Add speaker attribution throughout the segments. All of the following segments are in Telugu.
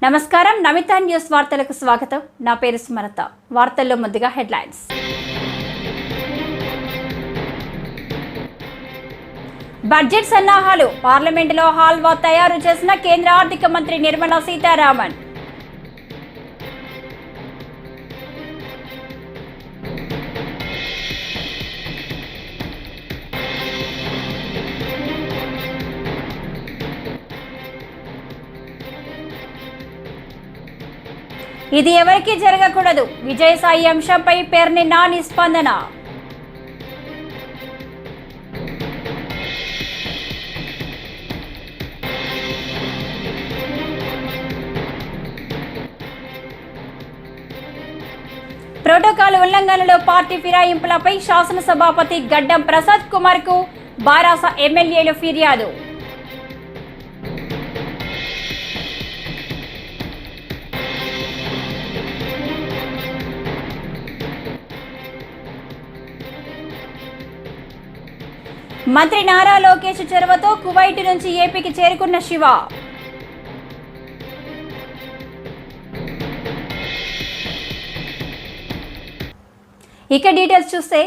Speaker 1: నమస్కారం, నమిత న్యూస్ వార్తలకు స్వాగతం. నా పేరు సుమలత. వార్తల్లో ముందుగా హెడ్లైన్స్. బడ్జెట్ సన్నాహాలు. పార్లమెంటులో హాల్వా తయారు చేసిన కేంద్ర ఆర్థిక మంత్రి నిర్మలా సీతారామన్. ఇది ఎవరికీ జరగకూడదు. విజయసాయి అంశంపై పేర్ని నాని స్పందన. ప్రోటోకాల్ ఉల్లంఘనలో పార్టీ ఫిరాయింపులపై శాసనసభాపతి గడ్డం ప్రసాద్ కుమార్ కు బారాస ఎమ్మెల్యేలు ఫిర్యాదు. మంత్రి నారా లోకేష్ చొరవతో కువైట్ నుంచి ఏపీకి చేరుకున్న శివ. ఇక డీటెయిల్స్ చూస్తే,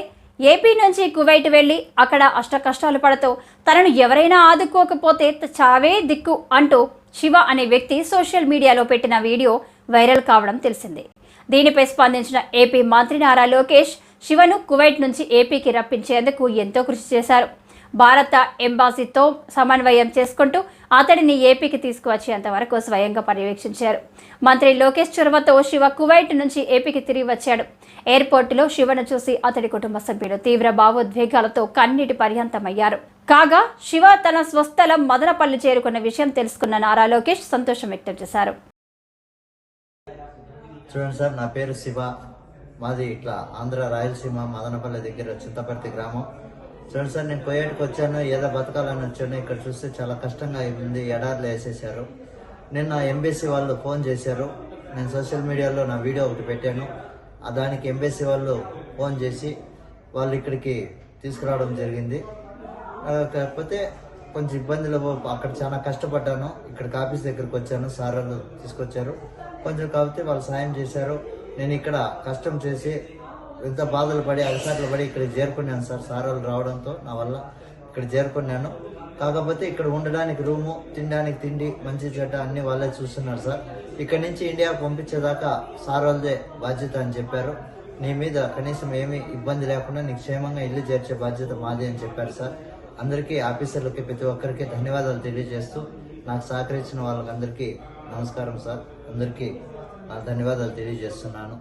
Speaker 1: ఏపీ నుంచి కువైట్ వెళ్లి అక్కడ అష్టకష్టాలు పడుతూ తనను ఎవరైనా ఆదుకోకపోతే చావే దిక్కు అంటూ శివ అనే వ్యక్తి సోషల్ మీడియాలో పెట్టిన వీడియో వైరల్ కావడం తెలిసిందే. దీనిపై స్పందించిన ఏపీ మంత్రి నారా లోకేష్ శివను కువైట్ నుంచి ఏపీకి రప్పించేందుకు ఎంతో కృషి చేశారు. భారత ఎంబాసీతో సమన్వయం చేసుకుంటూ అతడిని ఏపీకి తీసుకువచ్చేంత వరకు స్వయంగా పర్యవేక్షించారు. మంత్రి లోకేష్ చొరవతో శివ కువైట్ నుంచి ఏపీకి తిరిగి వచ్చాడు. ఎయిర్పోర్టులో శివను చూసి అతడి కుటుంబ సభ్యులు తీవ్ర భావోద్వేగాలతో కన్నీటి పర్యంతమయ్యారు. కాగా శివ తన స్వస్థలం మదనపల్లి చేరుకున్న విషయం తెలుసుకున్న నారా లోకేష్ సంతోషం వ్యక్తం చేశారు.
Speaker 2: చూడండి సార్, నా పేరు శివ. మాది ఇట్లా ఆంధ్ర రాయలసీమ మదనపల్లి దగ్గర చింతపర్తి గ్రామం. చూడండి సార్, నేను కువైట్కి వచ్చాను, ఏదో బతకాలని వచ్చాను. ఇక్కడ చూస్తే చాలా కష్టంగా ఉంది, ఎడార్లు వేసేసారు. నిన్న ఎంబీసీ వాళ్ళు ఫోన్ చేశారు. నేను సోషల్ మీడియాలో నా వీడియో ఒకటి పెట్టాను. దానికి ఎంబీసీ వాళ్ళు ఫోన్ చేసి వాళ్ళు ఇక్కడికి తీసుకురావడం జరిగింది. కాకపోతే కొంచెం ఇబ్బందులు, అక్కడ చాలా కష్టపడ్డాను. ఇక్కడికి ఆఫీస్ దగ్గరికి వచ్చాను, సార్ వాళ్ళు తీసుకొచ్చారు. కొంచెం కాకపోతే వాళ్ళు సాయం చేశారు. నేను ఇక్కడ కష్టం చేసి ఎంత బాధలు పడి అలసాట్లు పడి ఇక్కడ చేరుకున్నాను సార్. సార్ వాళ్ళు రావడంతో నా వల్ల ఇక్కడ చేరుకున్నాను. కాకపోతే ఇక్కడ ఉండడానికి రూము, తినడానికి తిండి, మంచి చెడ్డ అన్ని వాళ్ళే చూస్తున్నారు సార్. ఇక్కడ నుంచి ఇండియా పంపించేదాకా సార్ వాళ్ళదే బాధ్యత అని చెప్పారు. నీ మీద కనీసం ఏమీ ఇబ్బంది లేకుండా నీకు క్షేమంగా ఇల్లు చేర్చే బాధ్యత మాది అని చెప్పారు సార్. అందరికీ, ఆఫీసర్లకి, ప్రతి ఒక్కరికి ధన్యవాదాలు తెలియజేస్తూ నాకు సహకరించిన వాళ్ళకందరికీ నమస్కారం సార్. అందరికీ నా ధన్యవాదాలు తెలియజేస్తున్నాను.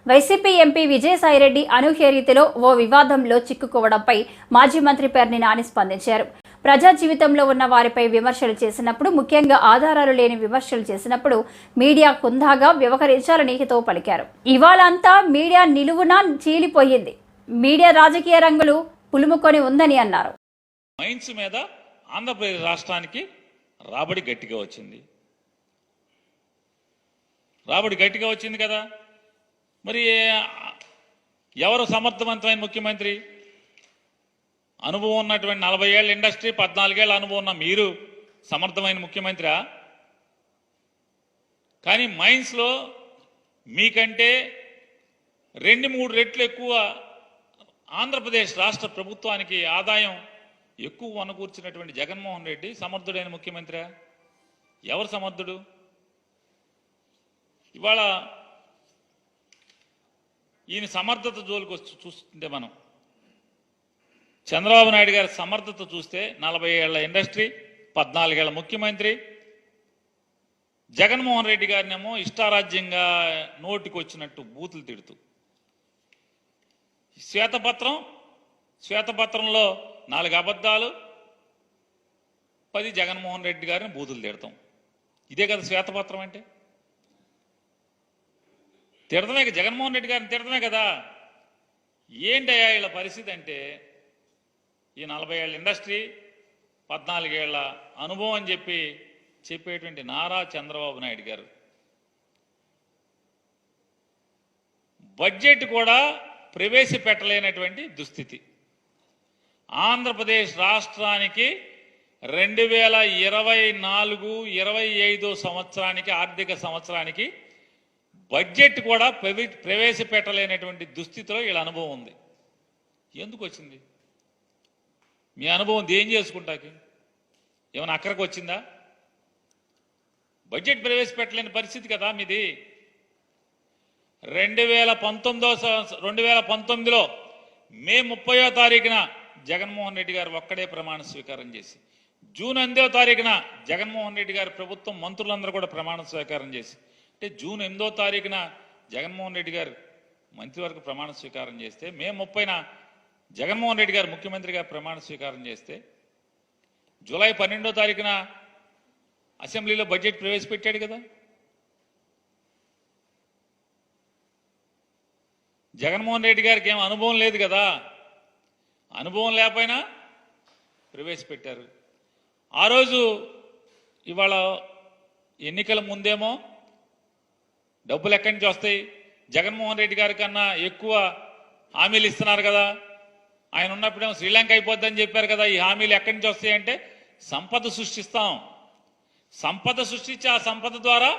Speaker 1: వైసీపీ ఎంపీ విజయసాయిరెడ్డి అనూహ్య రీతిలో ఓ వివాదంలో చిక్కుకోవడంపై మాజీ మంత్రి పేర్ని నాని స్పందించారు. ప్రజా జీవితంలో ఉన్న వారిపై విమర్శలు చేసినప్పుడు, ముఖ్యంగా ఆధారాలు లేని విమర్శలు చేసినప్పుడు మీడియా హుందాగా వ్యవహరించాలని హితవు పలికారు. ఇవాళ అంతా మీడియా నిలువునా చీలిపోయింది. మీడియా రాజకీయ రంగులు పులుముకొని ఉందని అన్నారు.
Speaker 3: మైన్స్ మీద ఆంధ్రప్రదేశ్ రాష్ట్రానికి రాబడి గట్టిగా వచ్చింది కదా. మరి ఎవరు సమర్థవంతమైన ముఖ్యమంత్రి? అనుభవం ఉన్నటువంటి 40 ఏళ్ళ ఇండస్ట్రీ, 14 ఏళ్ళ అనుభవం ఉన్న మీరు సమర్థమైన ముఖ్యమంత్రి? కానీ మైన్స్లో మీకంటే 2-3 రెట్లు ఎక్కువ ఆంధ్రప్రదేశ్ రాష్ట్ర ప్రభుత్వానికి ఆదాయం ఎక్కువ అనుకూర్చినటువంటి జగన్మోహన్ రెడ్డి సమర్థుడైన ముఖ్యమంత్రి? ఎవరు సమర్థుడు? ఇవాళ ఈయన సమర్థత జోలికి వచ్చి చూస్తుంటే మనం చంద్రబాబు నాయుడు గారి సమర్థత చూస్తే 40 ఏళ్ల ఇండస్ట్రీ, 14 ఏళ్ల ముఖ్యమంత్రి. జగన్మోహన్ రెడ్డి గారినేమో ఇష్టారాజ్యంగా నోటికి వచ్చినట్టు బూతులు తిడుతూ, శ్వేతపత్రంలో 4 అబద్ధాలు, 10 జగన్మోహన్ రెడ్డి గారిని బూతులు తిడతాం. ఇదే కదా శ్వేతపత్రం అంటే? తిడతమే, జగన్మోహన్ రెడ్డి గారిని తిడతమే కదా. ఏంటయ్యా వీళ్ళ పరిస్థితి అంటే, ఈ 40 ఏళ్ళ ఇండస్ట్రీ, 14 ఏళ్ల అనుభవం అని చెప్పేటువంటి నారా చంద్రబాబు నాయుడు గారు బడ్జెట్ కూడా ప్రవేశపెట్టలేనటువంటి దుస్థితి. ఆంధ్రప్రదేశ్ రాష్ట్రానికి 2024-25 సంవత్సరానికి ఆర్థిక సంవత్సరానికి బడ్జెట్ కూడా ప్రవేశపెట్టలేనటువంటి దుస్థితిలో వీళ్ళ అనుభవం ఉంది. ఎందుకు వచ్చింది? మీ అనుభవం ఏం చేసుకుంటాకి? ఏమైనా అక్కడికి వచ్చిందా? బడ్జెట్ ప్రవేశపెట్టలేని పరిస్థితి కదా మీది. 2019లో మే 30వ తారీఖున జగన్మోహన్ రెడ్డి గారు ఒక్కడే ప్రమాణ స్వీకారం చేసి, జూన్ 8వ తారీఖున జగన్మోహన్ రెడ్డి గారి ప్రభుత్వం మంత్రులందరూ కూడా ప్రమాణ స్వీకారం చేసి, అంటే జూన్ 8వ తారీఖున జగన్మోహన్ రెడ్డి గారు మంత్రివర్గ ప్రమాణ స్వీకారం చేస్తే, మే 30న జగన్మోహన్ రెడ్డి గారు ముఖ్యమంత్రిగా ప్రమాణ స్వీకారం చేస్తే, జూలై 12వ తారీఖున అసెంబ్లీలో బడ్జెట్ ప్రవేశపెట్టాడు కదా. జగన్మోహన్ రెడ్డి గారికి ఏం అనుభవం లేదు కదా. అనుభవం లేకపోయినా ప్రవేశపెట్టారు. ఆ రోజు ఇవాళ ఎన్నికల ముందేమో డబ్బులు ఎక్కడి నుంచి వస్తాయి, జగన్మోహన్ రెడ్డి గారి కన్నా ఎక్కువ హామీలు ఇస్తున్నారు కదా, ఆయన ఉన్నప్పుడేమో శ్రీలంక అయిపోద్దని చెప్పారు కదా, ఈ హామీలు ఎక్కడి నుంచి వస్తాయంటే సంపద సృష్టిస్తాం, సంపద సృష్టించి ఆ సంపద ద్వారా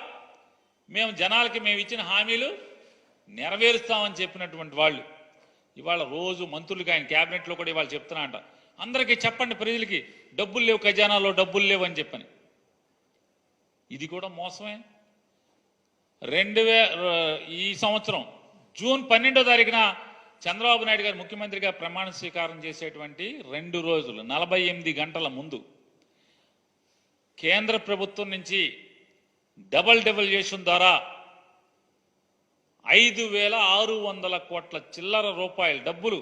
Speaker 3: మేము జనాలకి మేము ఇచ్చిన హామీలు నెరవేరుస్తామని చెప్పినటువంటి వాళ్ళు ఇవాళ రోజు మంత్రులకి ఆయన క్యాబినెట్లో కూడా ఇవాళ చెప్తున్నా అంట, అందరికీ చెప్పండి ప్రజలకి డబ్బులు లేవు, ఖజానాలో డబ్బులు లేవు అని చెప్పని. ఇది కూడా మోసమే. ఈ సంవత్సరం జూన్ 12వ తారీఖున చంద్రబాబు నాయుడు గారు ముఖ్యమంత్రిగా ప్రమాణ స్వీకారం చేసేటువంటి 2 రోజులు 48 గంటల ముందు కేంద్ర ప్రభుత్వం నుంచి డబుల్ డెవల్యూషన్ ద్వారా 5,600 కోట్ల చిల్లర రూపాయల డబ్బులు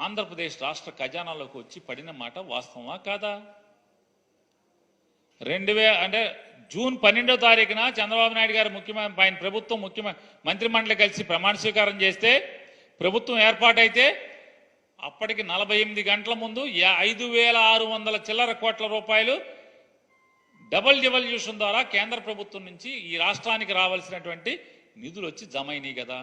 Speaker 3: ఆంధ్రప్రదేశ్ రాష్ట్ర ఖజానాలోకి వచ్చి పడిన మాట వాస్తవమా కాదా? అంటే జూన్ 12వ తారీఖున చంద్రబాబు నాయుడు గారు ఆయన ప్రభుత్వం మంత్రిమండలి కలిసి ప్రమాణ స్వీకారం చేస్తే, ప్రభుత్వం ఏర్పాటైతే అప్పటికి 48 గంటల ముందు 5,600 చిల్లర కోట్ల రూపాయలు డబుల్ డెవల్యూషన్ ద్వారా కేంద్ర ప్రభుత్వం నుంచి ఈ రాష్ట్రానికి రావాల్సినటువంటి నిధులు వచ్చి జమ అయినాయి కదా.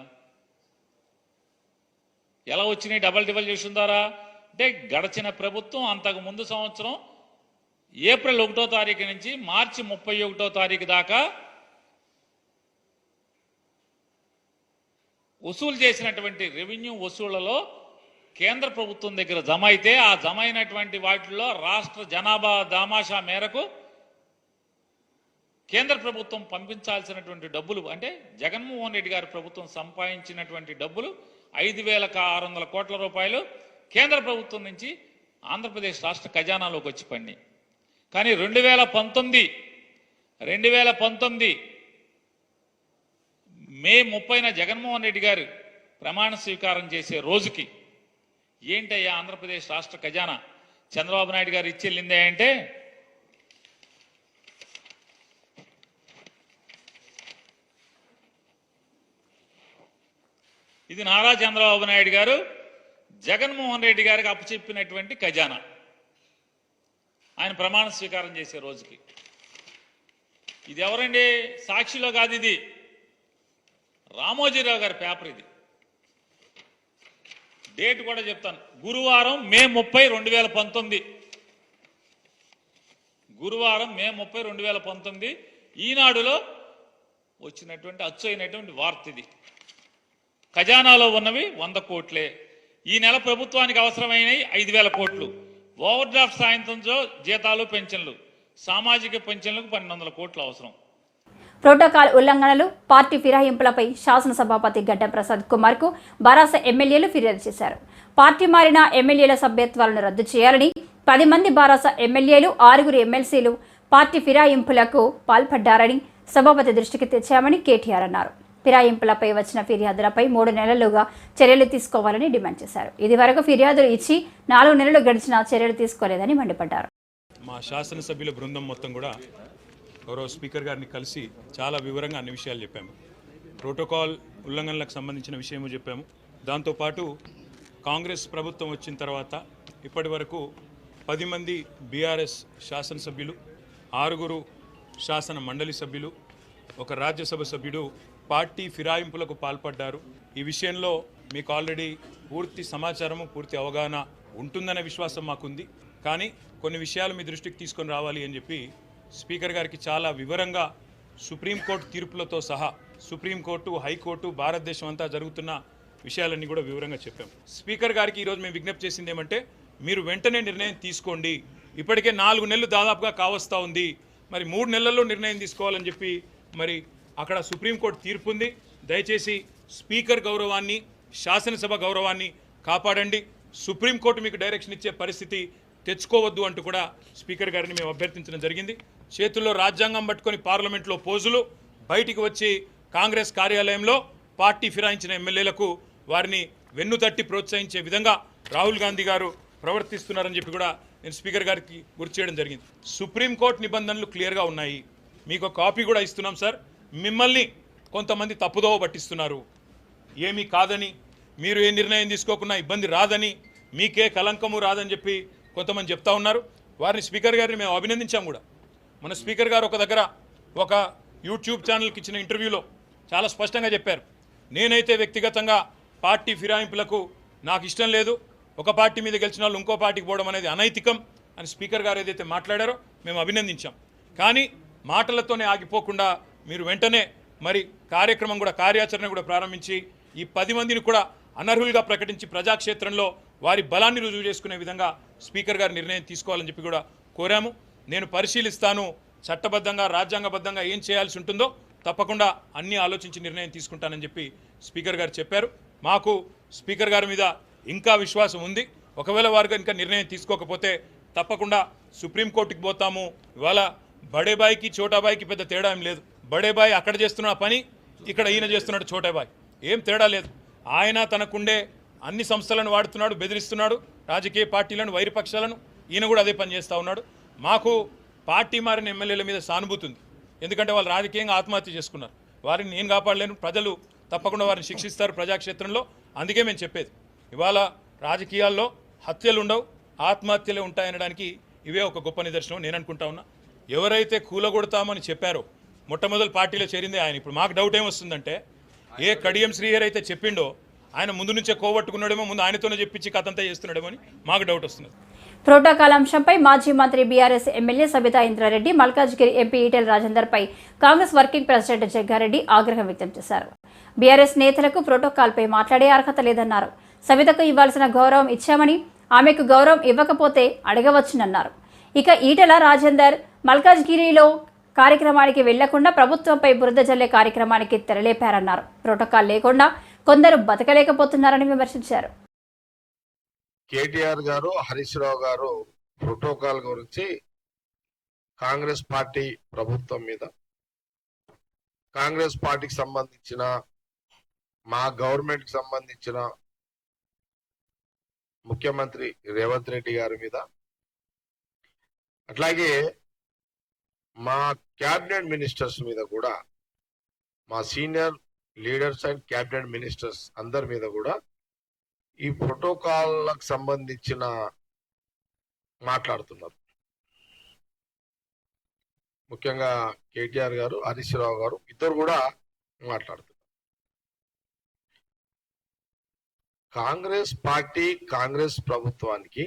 Speaker 3: ఎలా వచ్చినాయి డబుల్ డెవల్యూషన్ ద్వారా అంటే, గడచిన ప్రభుత్వం అంతకు ముందు సంవత్సరం ఏప్రిల్ 1వ తారీఖు నుంచి మార్చి 31వ తారీఖు దాకా వసూలు చేసినటువంటి రెవెన్యూ వసూళ్లలో కేంద్ర ప్రభుత్వం దగ్గర జమ అయితే, ఆ జమ అయినటువంటి వాటిల్లో రాష్ట్ర జనాభా దామాషా మేరకు కేంద్ర ప్రభుత్వం పంపించాల్సినటువంటి డబ్బులు, అంటే జగన్మోహన్ రెడ్డి గారి ప్రభుత్వం సంపాదించినటువంటి డబ్బులు 5,600 కోట్ల రూపాయలు కేంద్ర ప్రభుత్వం నుంచి ఆంధ్రప్రదేశ్ రాష్ట్ర ఖజానాలోకి వచ్చి పడినాయి. కానీ 2019 మే 30న జగన్మోహన్ రెడ్డి గారు ప్రమాణ స్వీకారం చేసే రోజుకి ఏంటయ్యా ఆంధ్రప్రదేశ్ రాష్ట్ర ఖజానా చంద్రబాబు నాయుడు గారు ఇచ్చెళ్ళిందే అంటే, ఇది నారా చంద్రబాబు నాయుడు గారు జగన్మోహన్ రెడ్డి గారికి అప్పచెప్పినటువంటి ఖజానా ఆయన ప్రమాణ స్వీకారం చేసే రోజుకి. ఇది ఎవరండి? సాక్షిలో కాదు, ఇది రామోజీరావు గారి పేపర్. ఇది డేట్ కూడా చెప్తాను. గురువారం మే 30, 2019. గురువారం మే 30, 2019 ఈనాడులో వచ్చినటువంటి అచ్చు అయినటువంటి వార్త ఇది. ఖజానాలో ఉన్నవి 100 కోట్లే. ఈ నెల ప్రభుత్వానికి అవసరమైనవి 5,000 కోట్లు. ఓవర్ డ్రాఫ్ట్ సాయంత్రంతో జీతాలు, పెన్షన్లు, సామాజిక పెన్షన్లకు 1,200 కోట్లు అవసరం.
Speaker 1: ప్రోటోకాల్ ఉల్లంఘనలు, పార్టీ ఫిరాయింపులపై శాసనసభాపతి గడ్డం ప్రసాద్ కుమార్కు బారాస ఎమ్మెల్యేలు ఫిర్యాదు చేశారు. పార్టీ మారిన ఎమ్మెల్యేల సభ్యత్వాలను రద్దు చేయాలని 10 మంది బారాస ఎమ్మెల్యేలు, 6 ఎమ్మెల్సీలు పార్టీ ఫిరాయింపులకు పాల్పడ్డారని సభాపతి దృష్టికి తెచ్చామని కేటీఆర్ అన్నారు. ఫిరాయింపులపై వచ్చిన ఫిర్యాదులపై 3 నెలలుగా చర్యలు తీసుకోవాలని డిమాండ్ చేశారు. ఇదివరకు ఫిర్యాదులు ఇచ్చి 4 నెలలు గడిచినా చర్యలు తీసుకోలేదని మండిపడ్డారు.
Speaker 4: మా శాసనసభ్యుల బృందం మొత్తం కూడా గౌరవ స్పీకర్ గారిని కలిసి చాలా వివరంగా అన్ని విషయాలు చెప్పాము. ప్రోటోకాల్ ఉల్లంఘనలకు సంబంధించిన విషయము చెప్పాము. దాంతోపాటు కాంగ్రెస్ ప్రభుత్వం వచ్చిన తర్వాత ఇప్పటి వరకు 10 మంది బీఆర్ఎస్ శాసనసభ్యులు, 6 శాసన మండలి సభ్యులు, 1 రాజ్యసభ సభ్యుడు పార్టీ ఫిరాయింపులకు పాల్పడ్డారు. ఈ విషయంలో మీకు ఆల్రెడీ పూర్తి సమాచారము, పూర్తి అవగాహన ఉంటుందనే విశ్వాసం మాకుంది. కానీ కొన్ని విషయాలు మీ దృష్టికి తీసుకొని రావాలి అని చెప్పి స్పీకర్ గారికి చాలా వివరంగా సుప్రీంకోర్టు తీర్పులతో సహా సుప్రీంకోర్టు, హైకోర్టు, భారతదేశం అంతా జరుగుతున్న విషయాలన్నీ కూడా వివరంగా చెప్పాం. స్పీకర్ గారికి ఈరోజు మేము విజ్ఞప్తి చేసింది ఏమంటే, మీరు వెంటనే నిర్ణయం తీసుకోండి. ఇప్పటికే 4 నెలలు దాదాపుగా కావస్తూ ఉంది. మరి 3 నెలల్లో నిర్ణయం తీసుకోవాలని చెప్పి మరి అక్కడ సుప్రీంకోర్టు తీర్పు ఉంది. దయచేసి స్పీకర్ గౌరవాన్ని, శాసనసభ గౌరవాన్ని కాపాడండి. సుప్రీంకోర్టు మీకు డైరెక్షన్ ఇచ్చే పరిస్థితి తెచ్చుకోవద్దు అంటూ కూడా స్పీకర్ గారిని మేము అభ్యర్థించడం జరిగింది. చేతుల్లో రాజ్యాంగం పట్టుకొని పార్లమెంట్లో పోజులు, బయటికి వచ్చి కాంగ్రెస్ కార్యాలయంలో పార్టీ ఫిరాయించిన ఎమ్మెల్యేలకు వారిని వెన్నుతట్టి ప్రోత్సహించే విధంగా రాహుల్ గాంధీ గారు ప్రవర్తిస్తున్నారని చెప్పి కూడా నేను స్పీకర్ గారికి గుర్తు చేయడం జరిగింది. సుప్రీంకోర్టు నిబంధనలు క్లియర్గా ఉన్నాయి. మీకు కాపీ కూడా ఇస్తున్నాం సార్. మిమ్మల్ని కొంతమంది తప్పుదోవ పట్టిస్తున్నారు. ఏమీ కాదని, మీరు ఏ నిర్ణయం తీసుకోకుండా ఇబ్బంది రాదని, మీకే కలంకము రాదని చెప్పి కొంతమంది చెప్తా ఉన్నారు. వారిని స్పీకర్ గారిని మేము అభినందించాం కూడా. మన స్పీకర్ గారు ఒక దగ్గర ఒక యూట్యూబ్ ఛానల్కి ఇచ్చిన ఇంటర్వ్యూలో చాలా స్పష్టంగా చెప్పారు, నేనైతే వ్యక్తిగతంగా పార్టీ ఫిరాయింపులకు నాకు ఇష్టం లేదు, ఒక పార్టీ మీద గెలిచిన వాళ్ళు ఇంకో పార్టీకి పోవడం అనేది అనైతికం అని స్పీకర్ గారు ఏదైతే మాట్లాడారో మేము అభినందించాం. కానీ మాటలతోనే ఆగిపోకుండా మీరు వెంటనే మరి కార్యక్రమం కూడా, కార్యాచరణ కూడా ప్రారంభించి ఈ 10 మందిని కూడా అనర్హులుగా ప్రకటించి ప్రజాక్షేత్రంలో వారి బలాన్ని రుజువు చేసుకునే విధంగా స్పీకర్ గారు నిర్ణయం తీసుకోవాలని చెప్పి కూడా కోరాము. నేను పరిశీలిస్తాను, చట్టబద్ధంగా రాజ్యాంగబద్ధంగా ఏం చేయాల్సి ఉంటుందో తప్పకుండా అన్నీ ఆలోచించి నిర్ణయం తీసుకుంటానని చెప్పి స్పీకర్ గారు చెప్పారు. మాకు స్పీకర్ గారి మీద ఇంకా విశ్వాసం ఉంది. ఒకవేళ వారు ఇంకా నిర్ణయం తీసుకోకపోతే తప్పకుండా సుప్రీంకోర్టుకి పోతాము. ఇవాళ బడేబాయికి చోటాబాయికి పెద్ద తేడా ఏం లేదు. బడేబాయి అక్కడ చేస్తున్న పని ఇక్కడ ఈయన చేస్తున్నాడు చోటాబాయి, ఏం తేడా లేదు. ఆయన తనకుండే అన్ని సంస్థలను వాడుతున్నాడు, బెదిరిస్తున్నాడు రాజకీయ పార్టీలను, వైరపక్షాలను. ఈయన కూడా అదే పని చేస్తూ ఉన్నాడు. మాకు పార్టీ మారిన ఎమ్మెల్యేల మీద సానుభూతి ఉంది. ఎందుకంటే వాళ్ళు రాజకీయంగా ఆత్మహత్య చేసుకున్నారు. వారిని నేను కాపాడలేను, ప్రజలు తప్పకుండా వారిని శిక్షిస్తారు ప్రజాక్షేత్రంలో. అందుకే మేము చెప్పేది, ఇవాళ రాజకీయాల్లో హత్యలు ఉండవు, ఆత్మహత్యలే ఉంటాయనడానికి ఇవే ఒక గొప్ప నిదర్శనం నేను అనుకుంటా ఉన్నా. ఎవరైతే కూలగొడతామని చెప్పారో మొట్టమొదటి పార్టీలో చేరిందే ఆయన. ఇప్పుడు మాకు డౌట్ ఏమొస్తుందంటే, ఏ కడియం శ్రీహరి అయితే చెప్పిండో ఆయన ముందు నుంచే కోవట్టుకున్నాడేమో, ముందు ఆయనతోనే చెప్పించి కథంతా చేస్తున్నాడేమో అని మాకు డౌట్ వస్తుంది.
Speaker 1: ప్రోటోకాల్ అంశంపై మాజీ మంత్రి బీఆర్ఎస్ ఎమ్మెల్యే సబితా ఇంద్రారెడ్డి, మల్కాజ్గిరి ఎంపీ ఈటెల రాజేందర్పై కాంగ్రెస్ వర్కింగ్ ప్రెసిడెంట్ జగ్గారెడ్డి ఆగ్రహం వ్యక్తం చేశారు. బీఆర్ఎస్ నేతలకు ప్రోటోకాల్పై మాట్లాడే అర్హత లేదన్నారు. సబితకు ఇవ్వాల్సిన గౌరవం ఇచ్చామని, ఆమెకు గౌరవం ఇవ్వకపోతే అడగవచ్చునన్నారు. ఇక ఈటెల రాజేందర్ మల్కాజ్గిరిలో కార్యక్రమానికి వెళ్లకుండా ప్రభుత్వంపై బురద జల్లే కార్యక్రమానికి తెరలేపారన్నారు. ప్రోటోకాల్ లేకుండా కొందరు బతకలేకపోతున్నారని విమర్శించారు.
Speaker 5: కేటీఆర్ గారు, హరీష్ రావు గారు ప్రోటోకాల్ గురించి కాంగ్రెస్ పార్టీ ప్రభుత్వం మీద, కాంగ్రెస్ పార్టీకి సంబంధించిన మా గవర్నమెంట్ కి సంబంధించిన ముఖ్యమంత్రి రేవంత్ రెడ్డి గారి మీద, అట్లాగే మా క్యాబినెట్ మినిస్టర్స్ మీద కూడా, మా senior leaders and cabinet ministers అందరి మీద కూడా ఈ ప్రోటోకాల్లకు సంబంధించిన మాట్లాడుతున్నారు. ముఖ్యంగా కేటీఆర్ గారు, హరీష్ రావు గారు ఇద్దరు కూడా మాట్లాడుతున్నారు. కాంగ్రెస్ పార్టీ, కాంగ్రెస్ ప్రభుత్వానికి,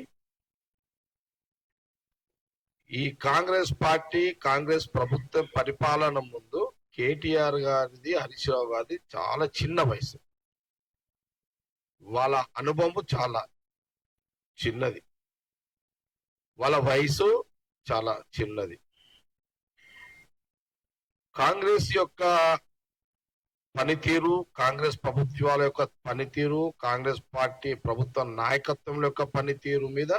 Speaker 5: ఈ కాంగ్రెస్ పార్టీ, కాంగ్రెస్ ప్రభుత్వం పరిపాలన ముందు కేటీఆర్ గారిది, హరీష్ రావు గారిది చాలా చిన్న వయసు. వాళ్ళ అనుభవం చాలా చిన్నది, వాళ్ళ వయసు చాలా చిన్నది. కాంగ్రెస్ యొక్క పనితీరు, కాంగ్రెస్ ప్రభుత్వాల యొక్క పనితీరు, కాంగ్రెస్ పార్టీ ప్రభుత్వ నాయకత్వం యొక్క పనితీరు మీద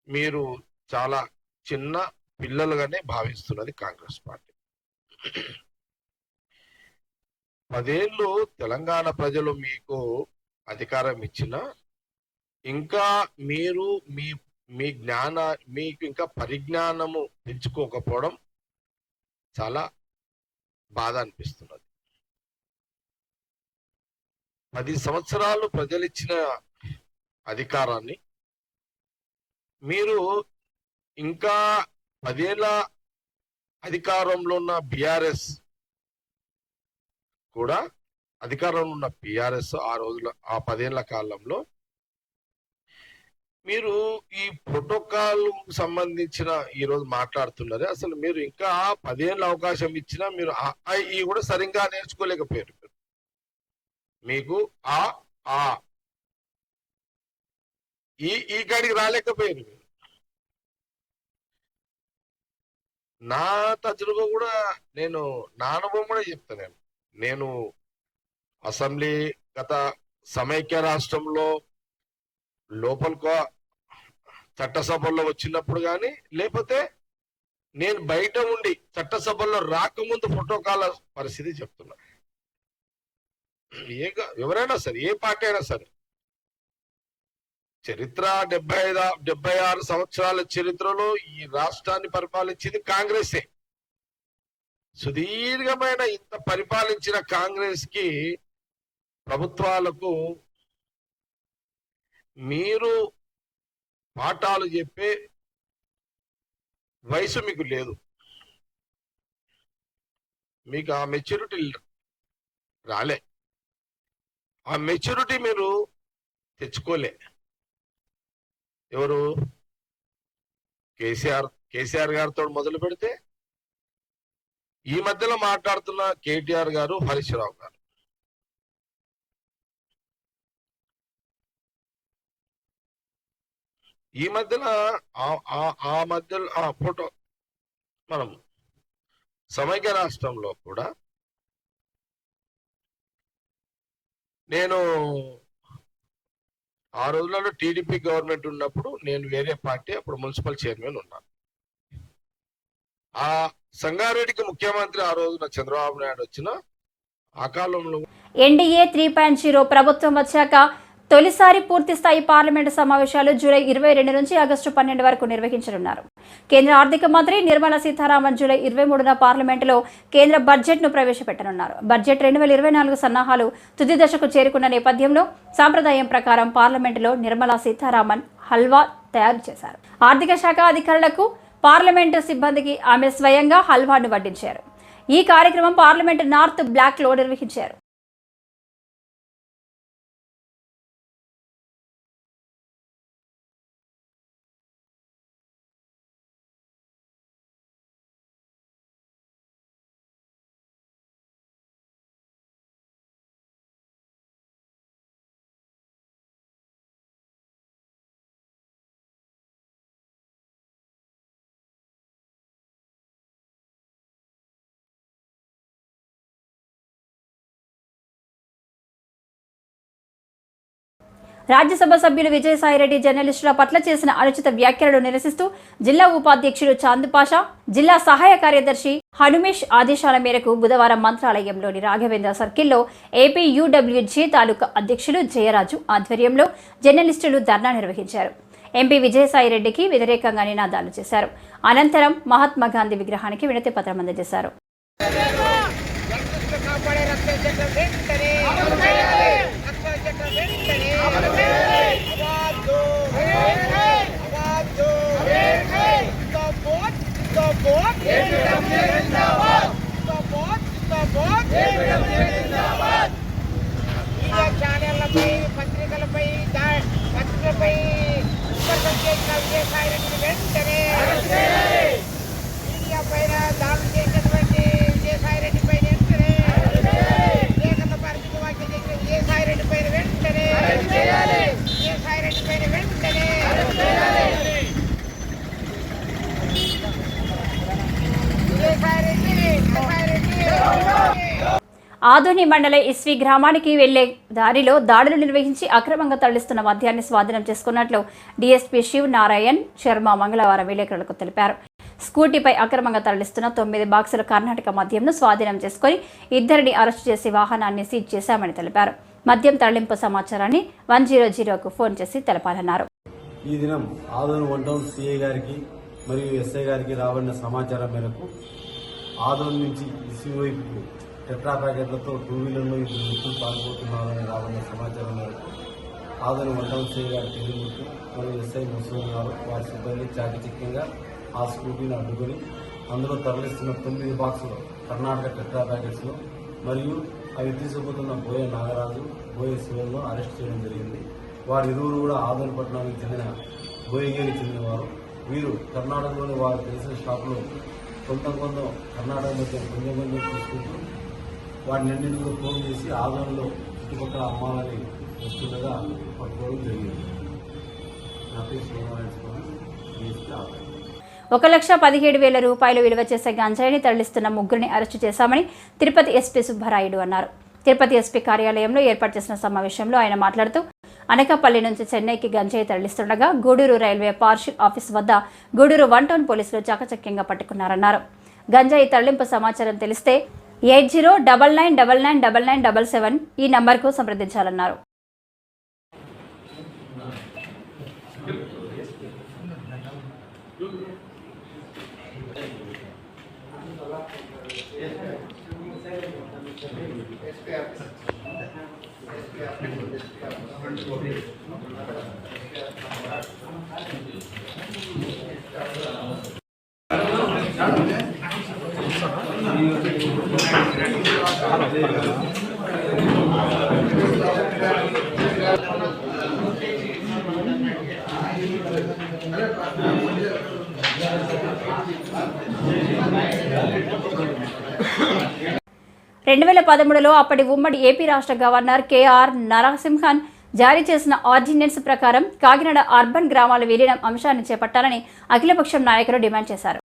Speaker 5: మీరు చాలా చిన్న పిల్లలుగానే భావిస్తున్నది కాంగ్రెస్ పార్టీ. 10 ఏళ్ళు తెలంగాణ ప్రజలు మీకు అధికారం ఇచ్చిన, ఇంకా మీరు మీ మీకు ఇంకా పరిజ్ఞానము పెంచుకోకపోవడం చాలా బాధ అనిపిస్తున్నది. 10 సంవత్సరాలు ప్రజలు ఇచ్చిన అధికారాన్ని మీరు ఇంకా 10 ఏళ్ళ అధికారంలో ఉన్న బీఆర్ఎస్ కూడా, అధికారంలో ఉన్న బీఆర్ఎస్ ఆ రోజుల, ఆ 10 ఏళ్ల కాలంలో మీరు ఈ ప్రోటోకాల్ సంబంధించిన ఈ రోజు మాట్లాడుతున్నారు. అసలు మీరు ఇంకా 10 ఏళ్ళ అవకాశం ఇచ్చినా మీరు ఈ కూడా సరిగ్గా నేర్చుకోలేకపోయారు. మీకు ఆ ఈ కాడికి రాలేకపోయారు మీరు. నా తజుర్బా కూడా నా అనుభవం కూడా చెప్తాను. నేను అసెంబ్లీ గత సమైక్య రాష్ట్రంలో లోపలికో చట్టసభల్లో వచ్చినప్పుడు కానీ, లేకపోతే నేను బయట ఉండి చట్టసభల్లో రాకముందు ప్రోటోకాల్ పరిస్థితి చెప్తున్నా. ఎవరైనా సరే, ఏ పార్టీ అయినా సరే, చరిత్ర 76 సంవత్సరాల చరిత్రలో ఈ రాష్ట్రాన్ని పరిపాలించింది కాంగ్రెసే. సుదీర్ఘమైన ఇంత పరిపాలించిన కాంగ్రెస్ కి ప్రభుత్వాలకు మీరు పాఠాలు చెప్పే వయసు మీకు లేదు. మీకు ఆ మెచ్యూరిటీ రాలే. ఆ మెచ్యూరిటీ మీరు తెచ్చుకోలే. ఎవరు? కేసీఆర్ గారితో మొదలు పెడితే ఈ మధ్యలో మాట్లాడుతున్న కేటీఆర్ గారు, హరీష్ రావు గారు. ఈ మధ్యలో ఫోటో మనం సమైక్య రాష్ట్రంలో కూడా నేను ఆ రోజులలో టీడీపీ గవర్నమెంట్ ఉన్నప్పుడు నేను వేరే పార్టీ, అప్పుడు మున్సిపల్ చైర్మన్ ఉన్నాను. ఆ సంగారెడ్డికి ముఖ్యమంత్రి ఆ రోజున చంద్రబాబు నాయుడు వచ్చిన ఆ కాలంలో
Speaker 1: ఎన్డీఏ 3.0 ప్రభుత్వం వచ్చాక తొలిసారి పూర్తిస్థాయి పార్లమెంటు సమావేశాలు జూలై 22 నుంచి ఆగస్టు 12 వరకు నిర్వహించనున్నారు. కేంద్ర ఆర్థిక మంత్రి నిర్మలా సీతారామన్ జూలై 23న పార్లమెంటులో కేంద్ర బడ్జెట్ను ప్రవేశపెట్టనున్నారు. బడ్జెట్ 2024 సన్నాహాలు తుది దశకు చేరుకున్న నేపథ్యంలో సాంప్రదాయం ప్రకారం పార్లమెంటులో నిర్మలా సీతారామన్ హల్వా తయారు చేశారు. ఆర్థిక శాఖ అధికారులకు, పార్లమెంటు సిబ్బందికి ఆమె స్వయంగా హల్వాను వడ్డించారు. ఈ కార్యక్రమం పార్లమెంటు నార్త్ బ్లాక్లో నిర్వహించారు. రాజ్యసభ సభ్యులు విజయసాయిరెడ్డి జర్నలిస్టుల పట్ల చేసిన అనుచిత వ్యాఖ్యలను నిరసిస్తూ జిల్లా ఉపాధ్యక్షుడు చాంద్ పాషా, జిల్లా సహాయ కార్యదర్శి హనుమేష్ ఆదేశాల మేరకు బుధవారం మంత్రాలయంలోని రాఘవేంద్ర సర్కిల్లో ఏపీ యూడబ్ల్యూజే తాలూకా అధ్యక్షులు జయరాజు ఆధ్వర్యంలో జర్నలిస్టులు ధర్నా నిర్వహించారు. ఎంపీ విజయసాయిరెడ్డికి వ్యతిరేకంగా నినాదాలు చేశారు. అనంతరం మహాత్మా గాంధీ విగ్రహానికి వినతి పత్రం అందజేశారు.
Speaker 6: ఛానళ్లపై, పత్రికలపై విజయసాయిరెడ్డిని వెంటనే మీడియా పైన దాడులు చేసినటువంటి విజయసాయిరెడ్డి పైన వెంటనే ఏకత పరిస్థితి వ్యాఖ్య చేసిన విజయసాయిరెడ్డి పైన వెంటనే విజయసాయిరెడ్డి పైన వెంటనే
Speaker 1: ఆదోని మండల ఇస్వి గ్రామానికి వెళ్లే దారిలో దాడులు నిర్వహించి అక్రమంగా తరలిస్తున్న మద్యాన్ని స్వాధీనం చేసుకున్నట్లు డీఎస్పీ శివ్ నారాయణ్ శర్మ మంగళవారం విలేకరులకు తెలిపారు. స్కూటీపై అక్రమంగా తరలిస్తున్న 9 బాక్సుల కర్ణాటక మద్యంను స్వాధీనం చేసుకుని 2 అరెస్టు చేసి వాహనాన్ని సీజ్ చేశామని తెలిపారు. మద్యం తరలింపు సమాచారాన్ని 100కు ఫోన్ చేసి తెలపాలన్నారు.
Speaker 7: ఈ దినం ఆదోని 1 టౌన్ సిఐ గారికి మరియు ఎస్ఐ గారికి రాబడిన సమాచారం మేరకు ఆదోని నుంచి ఇస్వి వైపు టెట్రా ప్యాకెట్లతో 2 వీలర్లో 2 వ్యక్తులు పాల్గొతున్నారని రాబడిన సమాచారం మేరకు ఆదోని 1 టౌన్ సిఐ గారి తెలియజేస్తూ మరియు ఎస్ఐ ముస్లిం గారు వారి సిబ్బంది చాకచక్యంగా ఆ స్కూటీని అడ్డుకొని అందులో తరలిస్తున్న 9 బాక్సులు కర్ణాటక టెట్రా ప్యాకెట్స్ను మరియు అవి తీసుకుపోతున్న బోయ నాగరాజు, బోయ శివలను అరెస్ట్ చేయడం జరిగింది. వారిరువురు కూడా ఆదోని పట్టణానికి చెందిన బోయిగేకి చెందినవారు. వీరు కర్ణాటకలోని వారు తెలిసిన షాపులో కొంత కర్ణాటక మధ్య కొంచెం తీసుకుంటూ వాటిని కూడా ఫోన్ చేసి ఆదోనిలో చుట్టుపక్కల అమ్మాలని వస్తుండగా పట్టుకోవడం జరిగింది. నా పేరు శ్రీనారాయణ స్వామి, DSP ఆదోని.
Speaker 1: 1,17,000 రూపాయలు విలువ చేసే గంజాయిని తరలిస్తున్న ముగ్గురిని అరెస్టు చేశామని తిరుపతి ఎస్పీ సుబ్బారాయుడు అన్నారు. తిరుపతి ఎస్పీ కార్యాలయంలో ఏర్పాటు చేసిన సమావేశంలో ఆయన మాట్లాడుతూ అనకాపల్లి నుంచి చెన్నైకి గంజాయి తరలిస్తుండగా గూడూరు రైల్వే పార్షల్ ఆఫీస్ వద్ద గూడూరు 1 టౌన్ పోలీసులు చాకచక్యంగా పట్టుకున్నారన్నారు. గంజాయి తరలింపు సమాచారం తెలిస్తే 8099999977 ఈ నంబర్కు సంప్రదించాలన్నారు. (2013) అప్పటి ఉమ్మడి ఏపీ రాష్ట్ర గవర్నర్ కేఆర్ నరసింహన్ జారీ చేసిన ఆర్డినెన్స్ ప్రకారం కాకినాడ అర్బన్ గ్రామాల విలీనం అంశాన్ని చేపట్టాలని అఖిలపక్షం నాయకులు డిమాండ్ చేశారు.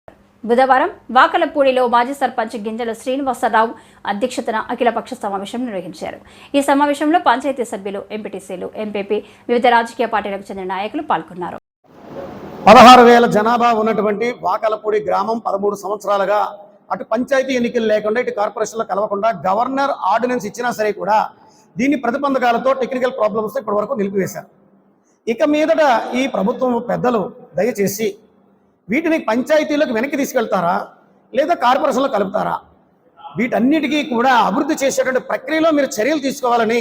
Speaker 1: బుధవారం వాకలపూడిలో మాజీ సర్పంచ్ గింజల శ్రీనివాసరావు అధ్యక్షతన అఖిలపక్ష సమావేశం నిర్వహించారు. ఈ సమావేశంలో పంచాయతీ సభ్యులు, ఎంపీటీసీలు, ఎంపీపీ, వివిధ రాజకీయ పార్టీలకు చెందిన నాయకులు పాల్గొన్నారు.
Speaker 8: 16,000 జనాభా ఉన్నటువంటి వాకలపూడి గ్రామం 13 సంవత్సరాలుగా అటు పంచాయతీ ఎన్నికలు లేకుండా ఇటు కార్పొరేషన్లో కలవకుండా గవర్నర్ ఆర్డినెన్స్ ఇచ్చినా సరే కూడా దీన్ని ప్రతిబంధకాలతో టెక్నికల్ ప్రాబ్లమ్స్ ఇప్పటి వరకు నిలిపివేశారు. ఇక మీదట ఈ ప్రభుత్వం పెద్దలు దయచేసి వీటిని పంచాయతీలకు వెనక్కి తీసుకెళ్తారా లేదా కార్పొరేషన్లో కలుపుతారా? వీటన్నిటికీ కూడా అభివృద్ధి చేసేటువంటి ప్రక్రియలో మీరు చర్యలు తీసుకోవాలని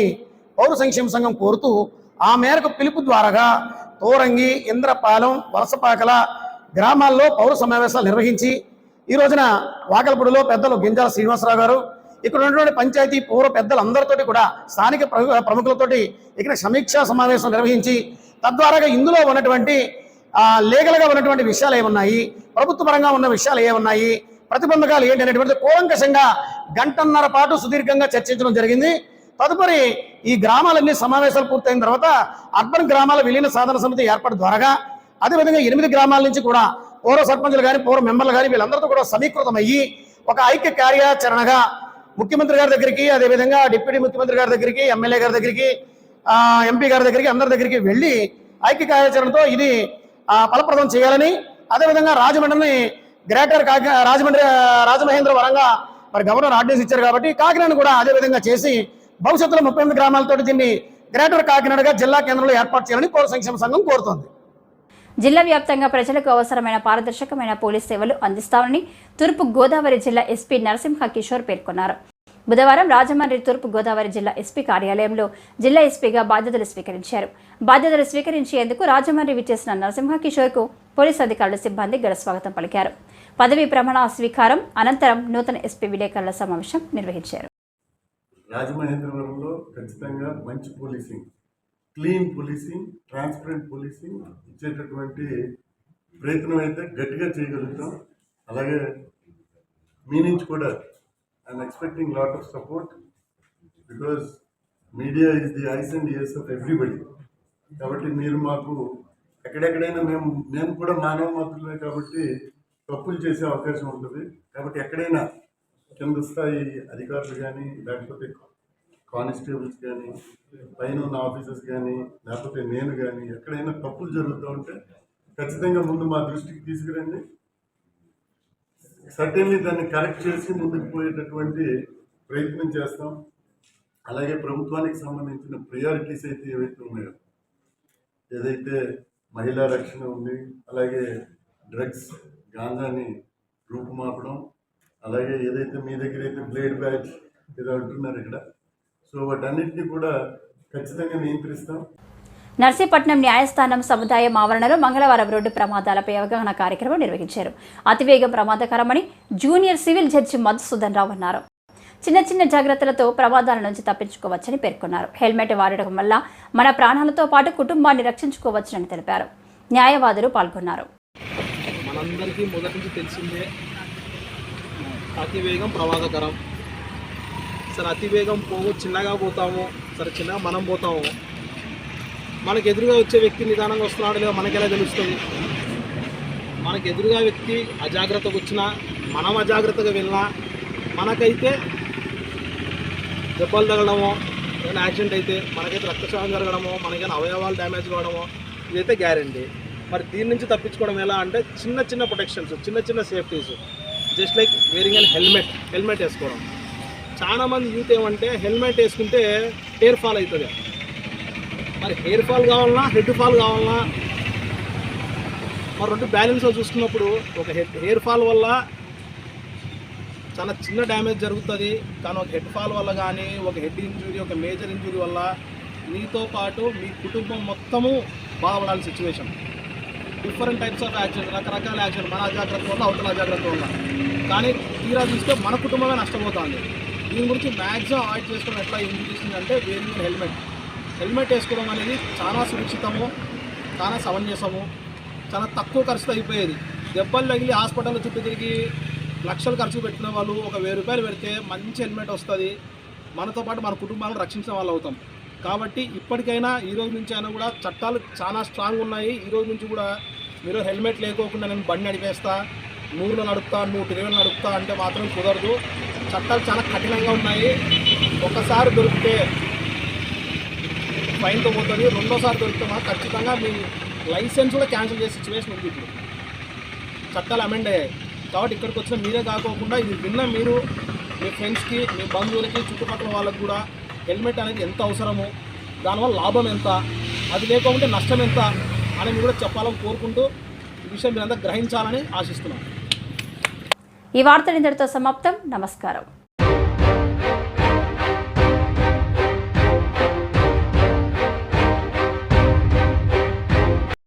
Speaker 8: పౌర సంక్షేమ సంఘం కోరుతూ ఆ మేరకు పిలుపు ద్వారాగా తోరంగి, ఇంద్రపాలెం, వలసపాకల గ్రామాల్లో పౌర సమావేశాలు నిర్వహించి ఈ రోజున వాకలపూడిలో పెద్దలు గింజాల శ్రీనివాసరావు గారు, ఇక్కడ ఉన్నటువంటి పంచాయతీ పౌర పెద్దలందరితోటి కూడా స్థానిక ప్రముఖులతోటి ఇక్కడ సమీక్షా సమావేశం నిర్వహించి తద్వారాగా ఇందులో ఉన్నటువంటి లీగల్గా ఉన్నటువంటి విషయాలు ఏమున్నాయి, ప్రభుత్వ పరంగా ఉన్న విషయాలు ఏమున్నాయి, ప్రతిబంధకాలు ఏంటి అనేటువంటి కూలంకషంగా 1.5 గంటల పాటు సుదీర్ఘంగా చర్చించడం జరిగింది. తదుపరి ఈ గ్రామాలన్నీ సమావేశాలు పూర్తయిన తర్వాత అర్బన్ గ్రామాల విలీన సాధన సమితి ఏర్పాటు ద్వారాగా అదేవిధంగా 8 గ్రామాల నుంచి కూడా పౌర సర్పంచులు కానీ పౌర మెంబర్లు కానీ వీళ్ళందరితో కూడా సమీకృతమయ్యి ఒక ఐక్య కార్యాచరణగా ముఖ్యమంత్రి గారి దగ్గరికి, అదేవిధంగా డిప్యూటీ ముఖ్యమంత్రి గారి దగ్గరికి, ఎమ్మెల్యే గారి దగ్గరికి, ఎంపీ గారి దగ్గరికి, అందరి దగ్గరికి వెళ్ళి ఐక్య కార్యాచరణతో ఇది ఫలప్రదం చేయాలని, అదేవిధంగా రాజమండ్రిని గ్రేటర్ రాజమహేంద్రవరంగా మరి గవర్నర్ ఆర్డినెన్స్ ఇచ్చారు కాబట్టి కాకినాడను కూడా అదేవిధంగా చేసి భవిష్యత్తులో 38 గ్రామాలతో దీన్ని గ్రేటర్ కాకినాడగా జిల్లా కేంద్రంలో ఏర్పాటు చేయాలని పౌర సంక్షేమ సంఘం కోరుతోంది.
Speaker 1: జిల్లా వ్యాప్తంగా ప్రజలకు అవసరమైన పారదర్శకమైన పోలీస్ సేవలు అందిస్తామని తూర్పు గోదావరి జిల్లా ఎస్పీ నరసింహ కిషోర్ పేర్కొన్నారు. బుధవారం రాజమండ్రి తూర్పు గోదావరి జిల్లా ఎస్పీ కార్యాలయంలో జిల్లా ఎస్పీగా బాధ్యతలు స్వీకరించారు. బాధ్యతలు స్వీకరించేందుకు రాజమండ్రి విచ్చేసిన నరసింహ కిషోర్కు పోలీసు అధికారులు, సిబ్బంది ఘన స్వాగతం పలికారు. పదవీ ప్రమాణ స్వీకారం అనంతరం నూతన ఎస్పీ విలేకరుల సమావేశం నిర్వహించారు.
Speaker 9: రాజమహేంద్రవరంలో ఖచ్చితంగా మంచి policing, clean policing, transparent policing ఇచ్చేటటువంటి ప్రయత్నం అయితే గట్టిగా చేయగలుగుతాం. అలాగే మీ నుంచి కూడా I'm expecting lot of support because media is the ice and years of everybody. కాబట్టి మీరు మాకు ఎక్కడెక్కడైనా మేము కూడా మానవ మాత్రమే కాబట్టి తప్పులు చేసే అవకాశం ఉంటుంది. కాబట్టి ఎక్కడైనా కింద స్థాయి అధికారులు కానీ లేకపోతే కానిస్టేబుల్స్ కానీ పైన ఉన్న ఆఫీసర్స్ కానీ లేకపోతే నేను కానీ ఎక్కడైనా తప్పులు జరుగుతూ ఉంటే ఖచ్చితంగా ముందు మా దృష్టికి తీసుకురండి. సర్టెన్లీ దాన్ని కరెక్ట్ చేసి ముందుకు పోయేటటువంటి ప్రయత్నం చేస్తాం. అలాగే ప్రభుత్వానికి సంబంధించిన ప్రయారిటీస్ అయితే ఏవైతే ఉన్నాయో, ఏదైతే మహిళా రక్షణ ఉంది, అలాగే డ్రగ్స్ గాంజాని రూపుమాపడం, అలాగే ఏదైతే మీ దగ్గర అయితే బ్లేడ్ బ్యాచ్ ఏదో అంటున్నారు ఇక్కడ, సో వాటన్నిటిని కూడా ఖచ్చితంగా నియంత్రిస్తాం.
Speaker 1: నర్సీపట్నం న్యాయస్థానం సముదాయం ఆవరణలో మంగళవారం రోడ్డు ప్రమాదాలపై అవగాహన కార్యక్రమం నిర్వహించారు. అతివేగం ప్రమాదకరమని జూనియర్ సివిల్ జడ్జి మధుసూదన్ రావు అన్నారు. చిన్న చిన్న జాగ్రత్తలతో ప్రమాదాల నుంచి తప్పించుకోవచ్చని పేర్కొన్నారు. హెల్మెట్ వాడటం వల్ల మన ప్రాణాలతో పాటు కుటుంబాన్ని రక్షించుకోవచ్చని తెలిపారు. న్యాయవాదులు పాల్గొన్నారు.
Speaker 10: మనందరికీ మొదటి నుంచి తెలిసిందే, అతివేగం ప్రమాదకరం. సరే అతివేగం చిన్నగా పోతాము, సరే చిన్నగా మనం పోతాము. మనకు ఎదురుగా వచ్చే వ్యక్తి నిదానంగా వస్తున్నాడు లేదా మనకెలా తెలుస్తుంది? మనకు ఎదురుగా వ్యక్తి అజాగ్రత్తగా వచ్చినా, మనం అజాగ్రత్తగా వెళ్ళినా మనకైతే దెబ్బలు తగలడమో, ఏదైనా యాక్సిడెంట్ అయితే మనకైతే రక్తస్రావం జరగడమో, మనకైనా అవయవాలు డ్యామేజ్ కావడమో ఇదైతే గ్యారంటీ. మరి దీని నుంచి తప్పించుకోవడం ఎలా అంటే చిన్న చిన్న ప్రొటెక్షన్స్, చిన్న చిన్న safeties, just like wearing and helmet వేసుకోవడం. చాలామంది యూత్ ఏమంటే హెల్మెట్ వేసుకుంటే హెయిర్ ఫాల్ అవుతుంది. మరి హెయిర్ ఫాల్ కావాలన్నా హెడ్ ఫాల్ కావాలన్నా మరి రెండు బ్యాలెన్స్లో చూసుకున్నప్పుడు ఒక హెయిర్ ఫాల్ వల్ల చాలా చిన్న డ్యామేజ్ జరుగుతుంది, కానీ ఒక హెడ్ ఫాల్ వల్ల కానీ ఒక హెడ్ ఇంజురీ, ఒక మేజర్ ఇంజురీ వల్ల మీతో పాటు మీ కుటుంబం మొత్తము బాధపడాల్సిన situation. Different types of accident, రకరకాల యాక్సిడెంట్, మన అజాగ్రత్త వల్ల అవతల అజాగ్రత్త వల్ల, కానీ తీరా చూస్తే మన కుటుంబమే నష్టపోతుంది. దీని గురించి మ్యాక్సిమం అవాయిడ్ చేసుకోవడం ఎట్లా ఇంజురీస్ అంటే వేరింగ్ హెల్మెట్ వేసుకోవడం అనేది చాలా సురక్షితము, చాలా సమంజసము, చాలా తక్కువ ఖర్చుతో అయిపోయేది. దెబ్బలు తగిలి హాస్పిటల్ చుట్టూ తిరిగి లక్షలు ఖర్చు పెట్టిన వాళ్ళు ఒక 1000 రూపాయలు పెడితే మంచి హెల్మెట్ వస్తుంది, మనతో పాటు మన కుటుంబాలను రక్షించిన వాళ్ళు అవుతాం. కాబట్టి ఇప్పటికైనా ఈ రోజు నుంచి అయినా కూడా చట్టాలు చాలా స్ట్రాంగ్ ఉన్నాయి. ఈ రోజు నుంచి కూడా మీరు హెల్మెట్ లేకోకుండా నేను బండి నడిపేస్తా, 100లో నడుపుతా, 120లో నడుపుతా అంటే మాత్రం కుదరదు. చట్టాలు చాలా కఠినంగా ఉన్నాయి. ఒకసారి దొరికితే ఫైన్తో పోతుంది, రెండోసారి దొరికితే మాత్రం ఖచ్చితంగా మీ లైసెన్స్ కూడా క్యాన్సిల్ చేసే సిచ్యువేషన్ ఉంది. ఇప్పుడు చట్టాలు అమెండ్ అయ్యాయి. కాబట్టి ఇక్కడికి వచ్చిన మీరే కాకోకుండా ఇది విన్న మీరు మీ ఫ్రెండ్స్కి, మీ బంధువులకి, చుట్టుపక్కల వాళ్ళకు కూడా హెల్మెట్ అనేది ఎంత అవసరమో, దానివల్ల లాభం ఎంత, అది లేకపోతే నష్టం ఎంత అని మీరు కూడా చెప్పాలని కోరుకుంటూ ఈ విషయం మీరంతా గ్రహించాలని ఆశిస్తున్నాను.
Speaker 1: ఈ వార్తలు ఇంతటితో సమాప్తం. నమస్కారం.